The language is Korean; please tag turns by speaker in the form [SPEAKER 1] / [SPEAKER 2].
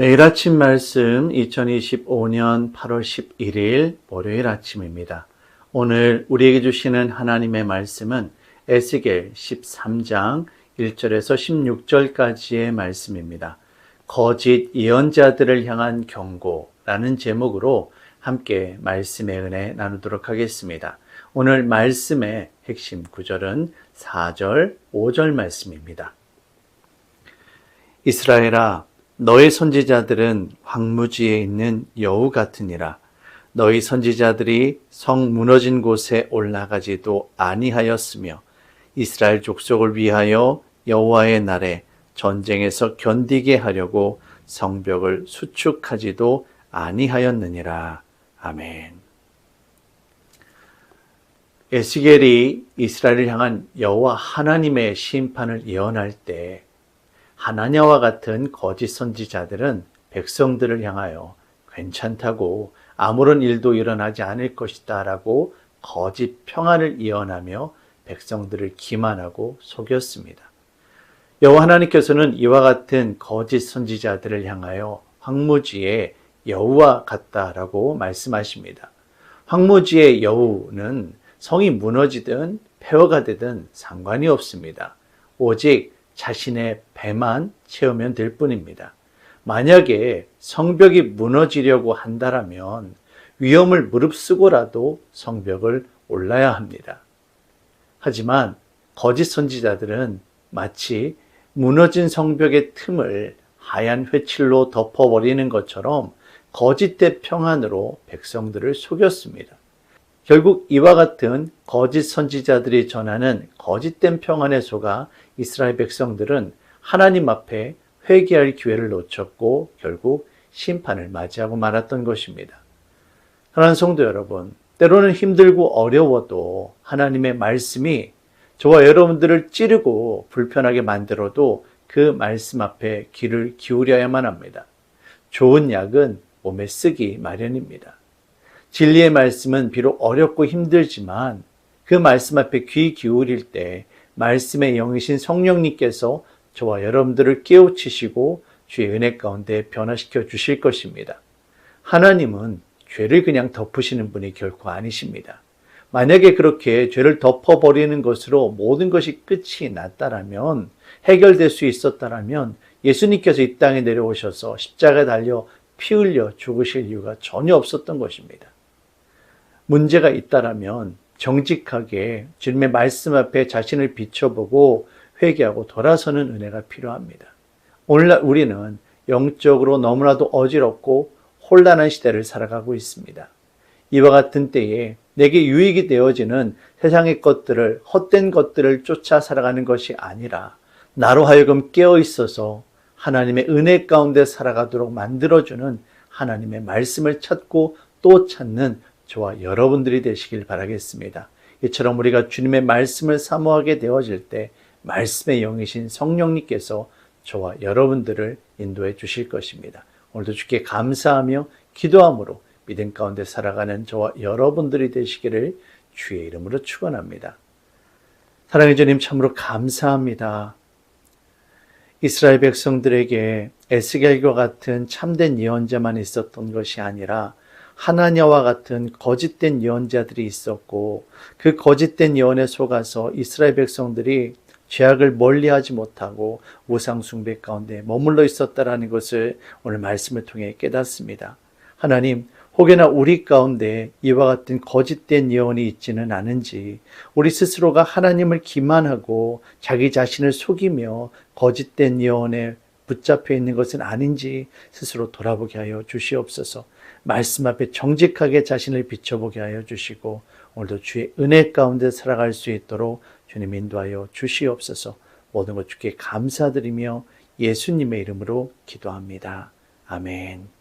[SPEAKER 1] 매일 아침 말씀 2025년 8월 11일 월요일 아침입니다. 오늘 우리에게 주시는 하나님의 말씀은 에스겔 13장 1절에서 16절까지의 말씀입니다. 거짓 예언자들을 향한 경고라는 제목으로 함께 말씀의 은혜 나누도록 하겠습니다. 오늘 말씀의 핵심 구절은 4절, 5절 말씀입니다. 이스라엘아, 너의 선지자들은 황무지에 있는 여우 같으니라. 너희 선지자들이 성 무너진 곳에 올라가지도 아니하였으며 이스라엘 족속을 위하여 여호와의 날에 전쟁에서 견디게 하려고 성벽을 수축하지도 아니하였느니라. 아멘. 에스겔이 이스라엘을 향한 여호와 하나님의 심판을 예언할 때 하나냐와 같은 거짓 선지자들은 백성들을 향하여 괜찮다고 아무런 일도 일어나지 않을 것이다 라고 거짓 평안을 예언하며 백성들을 기만하고 속였습니다. 여호와 하나님께서는 이와 같은 거짓 선지자들을 향하여 황무지의 여우와 같다라고 말씀하십니다. 황무지의 여우는 성이 무너지든 폐허가 되든 상관이 없습니다. 오직 자신의 배만 채우면 될 뿐입니다. 만약에 성벽이 무너지려고 한다면 위험을 무릅쓰고라도 성벽을 올라야 합니다. 하지만 거짓 선지자들은 마치 무너진 성벽의 틈을 하얀 회칠로 덮어버리는 것처럼 거짓된 평안으로 백성들을 속였습니다. 결국 이와 같은 거짓 선지자들이 전하는 거짓된 평안에 속아 이스라엘 백성들은 하나님 앞에 회개할 기회를 놓쳤고 결국 심판을 맞이하고 말았던 것입니다. 사랑하는 성도 여러분, 때로는 힘들고 어려워도 하나님의 말씀이 저와 여러분들을 찌르고 불편하게 만들어도 그 말씀 앞에 귀를 기울여야만 합니다. 좋은 약은 몸에 쓰기 마련입니다. 진리의 말씀은 비록 어렵고 힘들지만 그 말씀 앞에 귀 기울일 때 말씀의 영이신 성령님께서 저와 여러분들을 깨우치시고 주의 은혜 가운데 변화시켜 주실 것입니다. 하나님은 죄를 그냥 덮으시는 분이 결코 아니십니다. 만약에 그렇게 죄를 덮어버리는 것으로 모든 것이 끝이 났다라면, 해결될 수 있었다라면 예수님께서 이 땅에 내려오셔서 십자가에 달려 피 흘려 죽으실 이유가 전혀 없었던 것입니다. 문제가 있다라면 정직하게 주님의 말씀 앞에 자신을 비춰보고 회개하고 돌아서는 은혜가 필요합니다. 오늘날 우리는 영적으로 너무나도 어지럽고 혼란한 시대를 살아가고 있습니다. 이와 같은 때에 내게 유익이 되어지는 세상의 것들을, 헛된 것들을 쫓아 살아가는 것이 아니라 나로 하여금 깨어 있어서 하나님의 은혜 가운데 살아가도록 만들어주는 하나님의 말씀을 찾고 또 찾는 저와 여러분들이 되시길 바라겠습니다. 이처럼 우리가 주님의 말씀을 사모하게 되어질 때 말씀의 영이신 성령님께서 저와 여러분들을 인도해 주실 것입니다. 오늘도 주께 감사하며 기도함으로 믿음 가운데 살아가는 저와 여러분들이 되시기를 주의 이름으로 축원합니다. 사랑의 주님 참으로 감사합니다. 이스라엘 백성들에게 에스겔과 같은 참된 예언자만 있었던 것이 아니라 하나냐와 같은 거짓된 예언자들이 있었고 그 거짓된 예언에 속아서 이스라엘 백성들이 죄악을 멀리하지 못하고 우상 숭배 가운데 머물러 있었다라는 것을 오늘 말씀을 통해 깨닫습니다. 하나님, 혹여나 우리 가운데 이와 같은 거짓된 예언이 있지는 않은지, 우리 스스로가 하나님을 기만하고 자기 자신을 속이며 거짓된 예언에 붙잡혀 있는 것은 아닌지 스스로 돌아보게 하여 주시옵소서. 말씀 앞에 정직하게 자신을 비춰보게 하여 주시고 오늘도 주의 은혜 가운데 살아갈 수 있도록 주님 인도하여 주시옵소서. 모든 것 주께 감사드리며 예수님의 이름으로 기도합니다. 아멘.